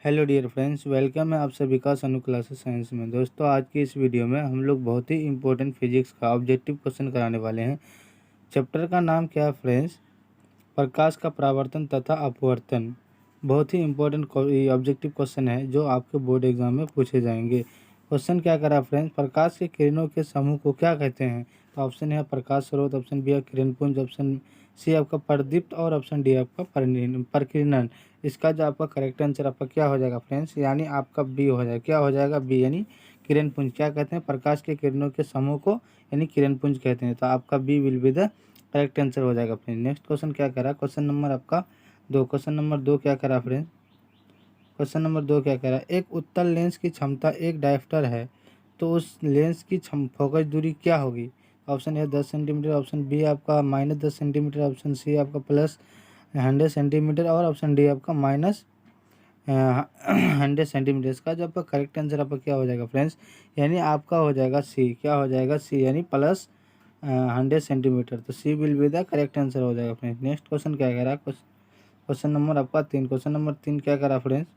Hello dear friends, welcome है आप सभी का सनु क्लासेस साइंस में। दोस्तों, आज की इस वीडियो में हम लोग बहुत ही इंपॉर्टेंट फिजिक्स का ऑब्जेक्टिव क्वेश्चन कराने वाले हैं। चैप्टर का नाम क्या है फ्रेंड्स? प्रकाश का परावर्तन तथा अपवर्तन। बहुत ही इंपॉर्टेंट ऑब्जेक्टिव क्वेश्चन है जो आपके बोर्ड एग्जाम में पूछे जाएंगे। क्वेश्चन क्या करा फ्रेंड्स? प्रकाश के किरणों के समूह को क्या कहते हैं? तो ऑप्शन है प्रकाश स्रोत, ऑप्शन बी है किरणपुंज, ऑप्शन सी आपका प्रदीप्त और ऑप्शन डी आपका प्रकीर्णन। इसका जो आपका करेक्ट आंसर आपका क्या हो जाएगा फ्रेंड्स? यानी आपका बी हो जाएगा। क्या हो जाएगा? बी, यानी किरणपुंज। क्या कहते हैं? प्रकाश के किरणों के समूह को यानी किरणपुंज कहते हैं। तो आपका B will be the correct answer हो जाएगा फ्रेंड। नेक्स्ट क्वेश्चन क्या करा? क्वेश्चन नंबर आपका 2। क्वेश्चन नंबर 2 क्या करा फ्रेंड? क्वेश्चन नंबर 2 क्या करा? एक उत्तल लेंस की क्षमता एक डायफ्टर है, तो उस लेंस की फोकस दूरी क्या होगी? Option A 10 centimetre, option B आपका -10 सेंटीमीटर, ऑप्शन सी आपका +100 सेंटीमीटर और ऑप्शन डी आपका -100 सेंटीमीटर। इसका जो आपका करेक्ट आंसर आपका क्या हो जाएगा फ्रेंड्स? यानी आपका हो जाएगा सी। क्या हो जाएगा? सी, यानी +100 सेंटीमीटर। तो C will be the correct answer हो जाएगा फ्रेंड्स। नेक्स्ट क्वेश्चन क्या कह रहा है? क्वेश्चन नंबर आपका 3। क्वेश्चन नंबर 3 क्या करा फ्रेंड्स?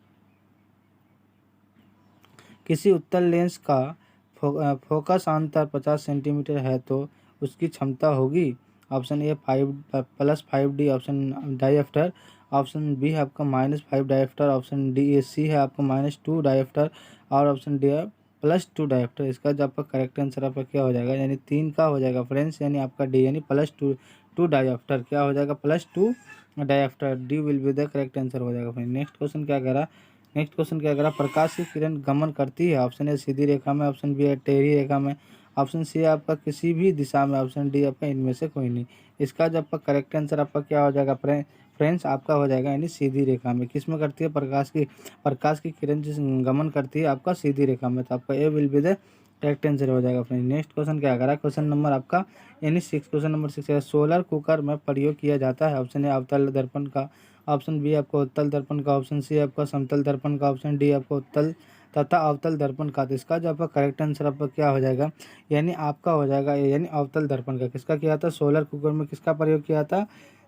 किसी उत्तल लेंस का फोकस अंतर 50 सेंटीमीटर है तो उसकी क्षमता होगी। ऑप्शन ए 5+5D, ऑप्शन डायफ्टर, ऑप्शन बी है आपका -5 डायफ्टर, ऑप्शन डी ए सी है आपका -2 डायफ्टर और ऑप्शन डी है +2 डायफ्टर। इसका जो आपका करेक्ट आंसर आपका क्या हो जाएगा? यानी 3 का हो जाएगा फ्रेंड्स, यानी आपका डी, यानी +2 डायफ्टर। क्या हो जाएगा? +2 डायफ्टर। D will be the correct answer हो जाएगा फ्रेंड। नेक्स्ट क्वेश्चन क्या कह रहा है? नेक्स्ट क्वेश्चन क्या करा? प्रकाश की किरण गमन करती है। ऑप्शन ए सीधी रेखा में, ऑप्शन बी है टेढ़ी रेखा में, ऑप्शन सी है आपका किसी भी दिशा में, ऑप्शन डी आपका इनमें से कोई नहीं। इसका जो आपका करेक्ट आंसर आपका क्या हो जाएगा फ्रेंड्स? आपका हो जाएगा यानी सीधी रेखा में। किस में करती है? प्रकाश की किरण जिस गमन करती है आपका सीधी रेखा में। तो आपका A will be the correct answer हो जाएगा फ्रेंड। नेक्स्ट क्वेश्चन क्या करा? क्वेश्चन नंबर आपका यानी 6। क्वेश्चन नंबर 6 है, सोलर कुकर में प्रयोग किया जाता है। ऑप्शन ए अवतल दर्पण का, ऑप्शन बी आपको उत्तल दर्पण का, ऑप्शन सी आपका समतल दर्पण का, ऑप्शन डी आपको उत्तल तथा अवतल दर्पण का। तो इसका जो आपका करेक्ट आंसर आपका क्या हो जाएगा? यानी आपका हो जाएगा यानी अवतल दर्पण का। किसका किया था? सोलर कुकर में किसका प्रयोग किया था?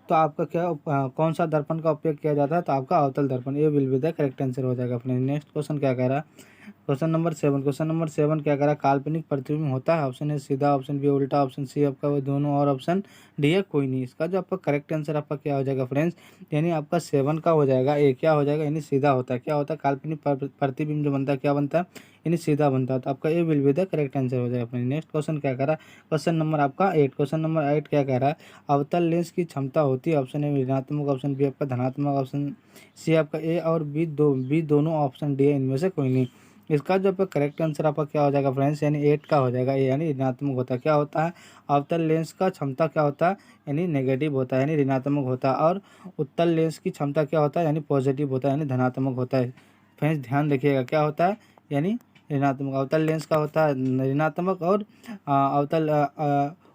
तो आपका क्या कौन सा दर्पण का उपयोग किया जाता है? तो आपका अवतल दर्पण। ये will be the correct answer हो जाएगा फ्रेंड। नेक्स्ट क्वेश्चन क्या कह रहा है? Question number 7। क्वेश्चन नंबर 7 क्या करा? काल्पनिक प्रतिबिंब होता है। ऑप्शन ए सीधा, ऑप्शन बी उल्टा, ऑप्शन सी आपका वो दोनों और ऑप्शन डी है कोई नहीं। इसका जो आपका करेक्ट आंसर आपका क्या हो जाएगा फ्रेंड्स? यानी आपका 7 का हो जाएगा ए। क्या हो जाएगा? यानी सीधा होता है। क्या होता है? काल्पनिक प्रतिबिंब जो बनता है क्या बनता है? यानी सीधा बनता है। तो आपका A will be the correct answer हो जाएगा फ्रेंड। नेक्स्ट क्वेश्चन क्या करा? क्वेश्चन नंबर आपका 8। क्वेश्चन नंबर 8 क्या कह रहा है? अवतल लेंस की क्षमता होती है। ऑप्शन ए ऋणात्मक, ऑप्शन बी आपका धनात्मक, ऑप्शन सी आपका ए और बी दोनों, ऑप्शन डी है इनमें से कोई नहीं। इसका जो आपका करेक्ट आंसर आपका क्या हो जाएगा फ्रेंड्स? यानी 8 का हो जाएगा। यानी ऋणात्मक होता है। क्या होता है? अवतल लेंस का क्षमता क्या होता है? यानी नेगेटिव होता है, यानी ऋणात्मक होता है। और उत्तल लेंस की क्षमता क्या होता है? यानी पॉजिटिव होता है, यानी धनात्मक होता है। फ्रेंड्स ध्यान रखिएगा, क्या होता है? यानी ऋणात्मक। अवतल लेंस का होता है ऋणात्मक और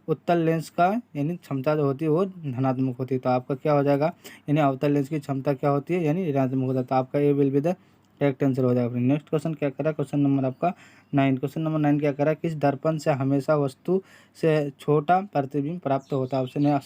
उत्तल लेंस का यानी क्षमता जो होती है वो धनात्मक होती है। तो आपका क्या हो जाएगा? यानी अवतल लेंस की क्षमता क्या होती है? यानी ऋणात्मक होता है। तो आपका ये will be the correct answer हो जाएगा। नेक्स्ट क्वेश्चन क्या करा? क्वेश्चन नंबर आपका 9। क्वेश्चन नंबर 9 क्या करा? किस दर्पण से हमेशा वस्तु से छोटा प्रतिबिंब प्राप्त होता है? ऑप्शन ए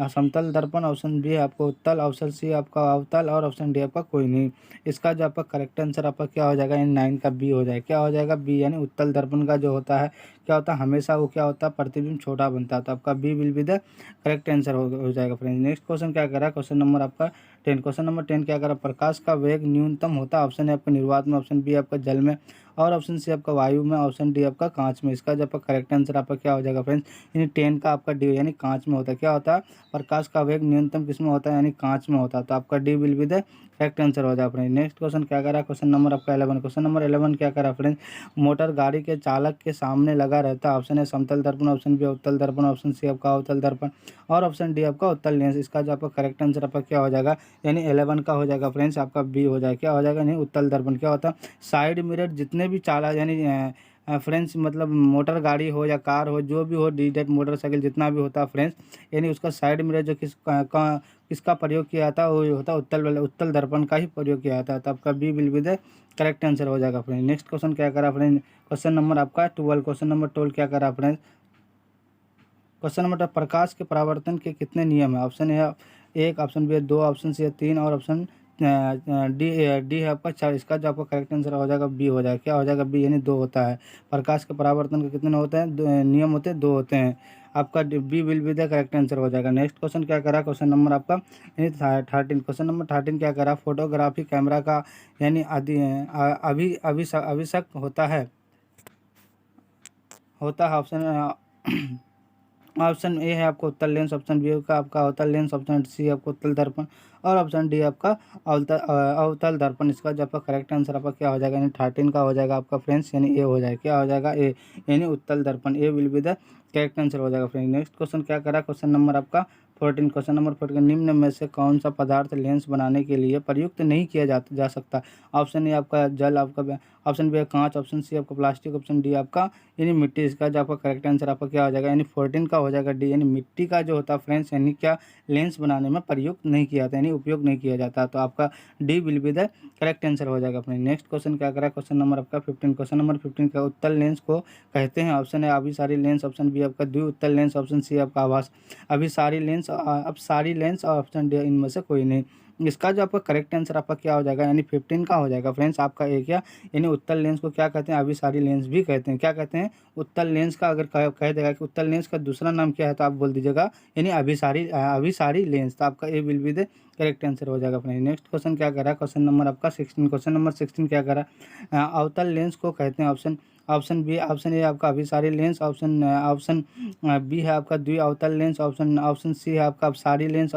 समतल दर्पण, ऑप्शन बी आपको उत्तल, ऑप्शन सी आपका अवतल और ऑप्शन डी आपका कोई नहीं। इसका जो आपका करेक्ट आंसर आपका क्या हो जाएगा? यानी 9 का बी हो जाएगा। क्या हो जाएगा? बी, यानी उत्तल दर्पण का जो होता है क्या होता है? हमेशा वो क्या होता है? प्रतिबिंब छोटा बनता है। तो आपका B will be the correct answer हो जाएगा फ्रेंड्स। नेक्स्ट क्वेश्चन क्या करा? क्वेश्चन नंबर आपका 10। क्वेश्चन नंबर 10 क्या करा? प्रकाश का वेग न्यूनतम होता है। ऑप्शन है आपका निर्वात में, ऑप्शन बी आपका जल में और ऑप्शन सी आपका वायु में, ऑप्शन डी आपका कांच में। इसका जो आपका करेक्ट आंसर आपका क्या हो जाएगा फ्रेंड्स? यानी 10 का आपका डी, यानी कांच में होता है। क्या होता है? प्रकाश का वेग न्यूनतम किस में होता है? यानी कांच में होता है। तो आपका D will be the correct answer हो जाएगा फ्रेंड। नेक्स्ट क्वेश्चन क्या करा? क्वेश्चन नंबर आपका 11। क्वेश्चन नंबर 11 क्या करा फ्रेंड्स? मोटर गाड़ी के चालक के सामने लगा रहता है। ऑप्शन है समतल दर्पण, ऑप्शन बी उत्तल दर्पण, ऑप्शन सी आपका अवतल दर्पण और ऑप्शन डी आपका उत्तल लेंस। इसका जो आपका करेक्ट आंसर आपका क्या हो जाएगा? यानी 11 का हो जाएगा फ्रेंड्स, आपका बी हो जाएगा। क्या हो जाएगा? यानी उत्तल दर्पण। क्या होता है? साइड मिरर जितने भी चाला यानी फ्रेंड्स मतलब मोटर गाड़ी हो या कार हो, जो भी हो, डीजेट मोटरसाइकिल जितना भी होता है फ्रेंड्स, यानी उसका साइड मिरर जो किसका प्रयोग किया जाता है? वो होता है उत्तल दर्पण का ही प्रयोग किया जाता है। तो आपका B will be the correct answer हो जाएगा फ्रेंड। नेक्स्ट क्वेश्चन क्या करा फ्रेंड? क्वेश्चन नंबर आपका 12। क्वेश्चन नंबर 12 क्या करा फ्रेंड्स? क्वेश्चन नंबर प्रकाश के परावर्तन के कितने नियम है? ऑप्शन है 1, ऑप्शन बी 2, ऑप्शन सी 3 और ऑप्शन डी है आपका 4। इसका जो आपका करेक्ट आंसर हो जाएगा बी हो जाएगा। क्या हो जाएगा बी, यानी 2 होता है। प्रकाश के परावर्तन के कितने होते हैं, नियम होते हैं 2 होते हैं। आपका B will be the correct answer हो जाएगा। नेक्स्ट क्वेश्चन क्या करा, क्वेश्चन नंबर आपका यानी 13। क्वेश्चन नंबर 13 क्या करा, फोटोग्राफी कैमरा का यानी अभिषेक होता है ऑप्शन ए है आपका उत्तल लेंस, ऑप्शन बी का आपका अवतल लेंस, ऑप्शन सी आपका उत्तल दर्पण और ऑप्शन डी आपका अवतल दर्पण। इसका जो आपका करेक्ट आंसर आपका क्या हो जाएगा, यानी 13 का हो जाएगा आपका फ्रेंड्स, यानी ए हो जाएगा। क्या हो जाएगा ए, यानी उत्तल दर्पण। A will be the correct answer हो जाएगा फ्रेंड। नेक्स्ट क्वेश्चन क्या करा, क्वेश्चन नंबर आपका 14। क्वेश्चन नंबर 14, निम्न में से कौन सा पदार्थ लेंस बनाने के लिए प्रयुक्त नहीं किया जा सकता। ऑप्शन ए आपका जल, आपका ऑप्शन बी कांच, ऑप्शन सी आपका प्लास्टिक, ऑप्शन डी आपका यानी मिट्टी। इसका जो आपका करेक्ट आंसर आपका क्या हो जाएगा, यानी 14 का हो जाएगा डी, यानी मिट्टी का जो होता है फ्रेंड्स, यानी क्या लेंस बनाने में प्रयुक्त नहीं किया जाता, यानी उपयोग नहीं किया जाता। तो आपका D will be the correct answer हो जाएगा फ्रेंड। नेक्स्ट क्वेश्चन क्या करा, क्वेश्चन नंबर आपका 15। क्वेश्चन नंबर 15 का उत्तल लेंस को कहते हैं। ऑप्शन है अभिसारी लेंस, ऑप्शन बी आपका द्विउत्तल लेंस, ऑप्शन सी आपका अभिसारी लेंस, अपसारी लेंस और ऑप्शन डी इनमें से कोई नहीं। इसका जो आपका करेक्ट आंसर आपका क्या हो जाएगा, यानी 15 का हो जाएगा फ्रेंड्स आपका एक, या यानी उत्तल लेंस को क्या कहते हैं, अभिसारी लेंस भी कहते हैं। क्या कहते हैं, उत्तल लेंस का अगर कह देगा कि उत्तल लेंस का दूसरा नाम क्या है तो आप बोल दीजिएगा यानी अभिसारी लेंस। तो आपका A will be the correct answer हो जाएगा फ्रेंड। नेक्स्ट क्वेश्चन क्या करा, क्वेश्चन नंबर आपका 16। क्वेश्चन नंबर 16 क्या करा, अवतल लेंस को कहते हैं। ऑप्शन बी, ऑप्शन ए आपका अभिसारी लेंस, ऑप्शन बी है आपका द्विअवतल लेंस, ऑप्शन सी है आपका अपसारी लेंस,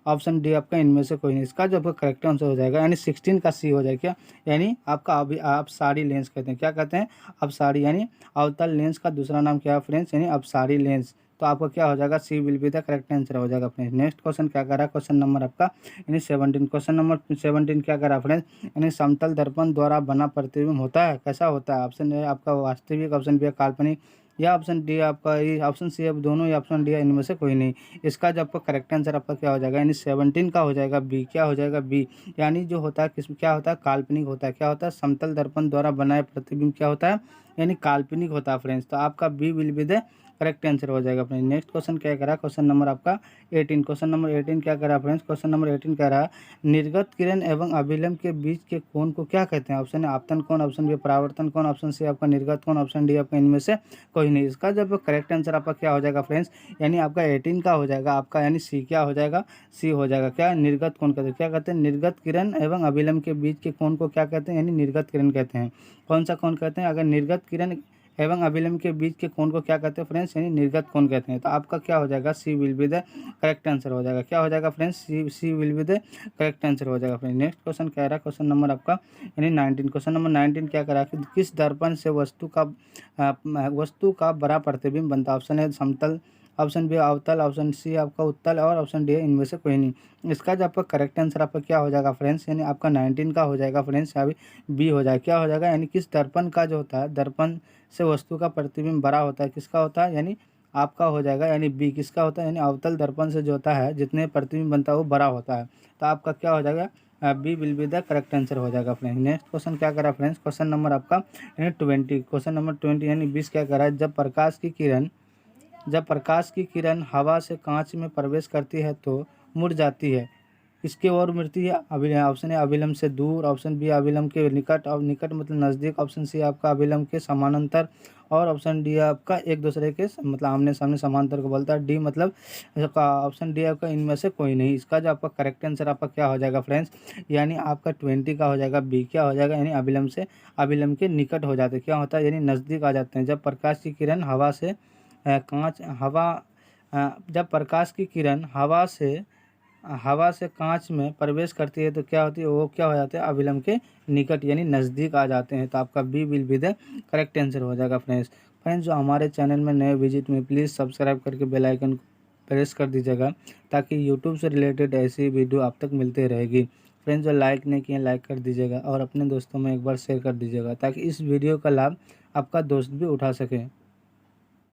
ऑप्शन डी आपका इनमें से कोई नहीं। इसका जो आपका करेक्ट आंसर हो जाएगा यानी 16 का सी हो जाएगा। क्या, यानी आपका अपसारी लेंस कहते हैं। क्या कहते हैं, अपसारी, यानी अवतल लेंस का दूसरा नाम क्या है फ्रेंड्स, यानी अपसारी लेंस। तो आपका क्या हो जाएगा, C will be the correct answer हो जाएगा फ्रेंड्स। नेक्स्ट क्वेश्चन क्या करा, क्वेश्चन नंबर आपका यानी 17। क्वेश्चन नंबर 17 क्या करा फ्रेंड्स, यानी समतल दर्पण द्वारा बना प्रतिबिंब होता है, कैसा होता है। ऑप्शन ए आपका वास्तविक, ऑप्शन बी काल्पनिक, या ऑप्शन डी आपका ये, ऑप्शन सी अब दोनों, या ऑप्शन डी इनमें से कोई नहीं। इसका जो आपका करेक्ट आंसर आपका क्या हो जाएगा, यानी 17 का हो जाएगा बी। क्या हो जाएगा बी, यानी जो होता है किस क्या होता है, काल्पनिक होता है। क्या होता है, समतल दर्पण द्वारा बनाए प्रतिबिंब क्या होता है, यानी काल्पनिक होता है फ्रेंड्स। तो आपका B will be the correct answer हो जाएगा फ्रेंड्स। नेक्स्ट क्वेश्चन क्या करा, क्वेश्चन नंबर आपका 18। क्वेश्चन नंबर 18 क्या करा फ्रेंड्स, क्वेश्चन नंबर 18 कह रहा है निर्गत किरण एवं अभिलंब के बीच के कोण को क्या कहते हैं। ऑप्शन है आपतन कोण, ऑप्शन बी परावर्तन कोण, ऑप्शन सी आपका निर्गत कोण, ऑप्शन डी आपका इनमें से कोई नहीं। इसका जब करेक्ट आंसर आपका क्या हो जाएगा फ्रेंड्स, यानी आपका 18 का हो जाएगा आपका, यानी सी क्या हो जाएगा, सी हो जाएगा। क्या, निर्गत कोण कहते हैं। क्या कहते हैं, निर्गत किरण एवं अभिलंब के बीच के कोण को क्या कहते हैं, यानी निर्गत किरण कहते हैं। कौन सा कोण कहते हैं, अगर निर्गत किरण एवं अभिलंब के बीच के कोण को क्या कहते हैं फ्रेंड्स, यानी निर्गत कोण कहते हैं। तो आपका क्या हो जाएगा, C will be the correct answer हो जाएगा। क्या हो जाएगा friends, C will be the correct answer हो जाएगा फ्रेंड्स। नेक्स्ट क्वेश्चन क्या रहा, क्वेश्चन नंबर आपका यानी 19। क्वेश्चन नंबर 19 क्या करा कि किस दर्पण से वस्तु का बड़ा प्रतिबिंब बनता है। ऑप्शन है समतल, ऑप्शन बी अवतल, ऑप्शन सी आपका उत्तल और ऑप्शन डी इनमें से कोई नहीं। इसका जो आपका करेक्ट आंसर आपका क्या हो जाएगा फ्रेंड्स, यानी आपका 19 का हो जाएगा फ्रेंड्स, अभी बी हो जाएगा। क्या हो जाएगा, यानी किस दर्पण का जो होता है, दर्पण से वस्तु का प्रतिबिंब बड़ा होता है, किसका होता है, यानी आपका हो जाएगा, यानी बी किसका होता है, यानी अवतल दर्पण से जो होता है जितने प्रतिबिंब बनता है वो बड़ा होता है। तो आपका क्या हो जाएगा, B will be the correct answer हो जाएगा फ्रेंड्स। नेक्स्ट क्वेश्चन क्या करा फ्रेंड्स, क्वेश्चन नंबर आपका यानी 20। क्वेश्चन नंबर 20 यानी 20 क्या करा है, जब प्रकाश की किरण हवा से कांच में प्रवेश करती है तो मुड़ जाती है, इसके ओर मिलती है। ऑप्शन ए अभिलंब से दूर, ऑप्शन बी अभिलंब के निकट, और निकट मतलब नज़दीक, ऑप्शन सी आपका अभिलंब के समानांतर, और ऑप्शन डी आपका एक दूसरे के मतलब आमने सामने समांतर को बोलता है। डी मतलब ऑप्शन डी आपका इनमें से कोई नहीं। इसका जो आपका करेक्ट आंसर आपका क्या हो जाएगा फ्रेंड्स, यानी आपका 20 का हो जाएगा बी। क्या हो जाएगा, यानी अभिलंब के निकट हो जाते, क्या होता है, यानी नज़दीक आ जाते हैं। जब प्रकाश की किरण जब प्रकाश की किरण हवा से कांच में प्रवेश करती है तो क्या होती है, वो क्या हो जाते हैं, अभिलंब के निकट यानी नज़दीक आ जाते हैं। तो आपका B will be the correct answer हो जाएगा फ्रेंड्स। जो हमारे चैनल में नए विजिट में प्लीज़ सब्सक्राइब करके बेल आइकन प्रेस कर दीजिएगा ताकि यूट्यूब से रिलेटेड ऐसी वीडियो आप तक मिलते रहेगी। फ्रेंड्स, जो लाइक नहीं किए लाइक कर दीजिएगा और अपने दोस्तों में एक बार शेयर कर दीजिएगा ताकि इस वीडियो का लाभ आपका दोस्त भी उठा सके।